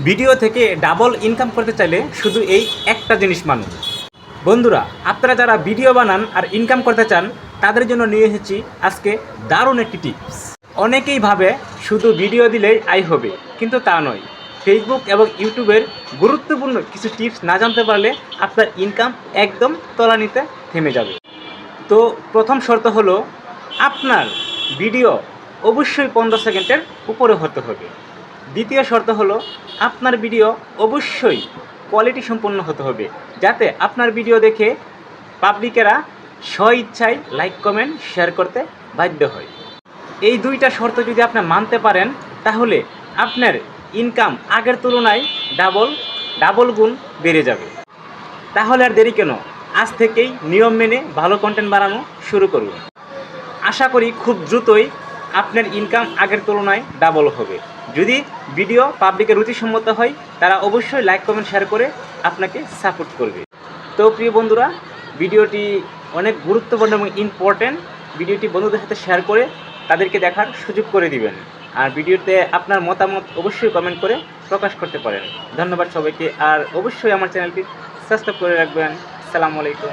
Video থেকে double income করতে চাইলে শুধু এই একটা জিনিস মানুন। বন্ধুরা, আপনারা যারা ভিডিও বানান আর ইনকাম করতে চান তাদের জন্য নিয়ে এসেছি আজকে দারুণ একটি টিপস। অনেকেই ভাবে শুধু ভিডিও দিলেই আয় হবে, কিন্তু তা নয়। ফেসবুক এবং ইউটিউবের গুরুত্বপূর্ণ কিছু টিপস না জানতে পারলে আপনার ইনকাম একদম তলানিতে থেমে যাবে। তো প্রথম শর্ত হলো আপনার ভিডিও অবশ্যই 15 সেকেন্ডের উপরে হতে হবে। দ্বিতীয় শর্ত হলো আপনার ভিডিও অবশ্যই কোয়ালিটি সম্পন্ন হতে হবে, যাতে আপনার ভিডিও দেখে পাবলিকেরা স্বইচ্ছায় লাইক কমেন্ট শেয়ার করতে বাধ্য হয়। এই দুইটা শর্ত যদি আপনি মানতে পারেন তাহলে আপনার ইনকাম আগের তুলনায় ডাবল গুণ বেড়ে যাবে। তাহলে আর দেরি কেন, আজ থেকেই নিয়ম মেনে ভালো কন্টেন্ট বানানো শুরু করুন। আশা করি খুব দ্রুতই আপনার ইনকাম আগের তুলনায় ডাবল হবে। যদি ভিডিও পাবলিকের রুচিসম্মত হয় তারা অবশ্যই লাইক কমেন্ট শেয়ার করে আপনাকে সাপোর্ট করবে। তো প্রিয় বন্ধুরা, ভিডিওটি অনেক গুরুত্বপূর্ণ এবং ইম্পর্ট্যান্ট। ভিডিওটি বন্ধুদের সাথে শেয়ার করে তাদেরকে দেখার সুযোগ করে দিবেন। আর ভিডিওতে আপনার মতামত অবশ্যই কমেন্ট করে প্রকাশ করতে পারেন। ধন্যবাদ সবাইকে, আর অবশ্যই আমার চ্যানেলটি সাবস্ক্রাইব করে রাখবেন। আসসালামু আলাইকুম।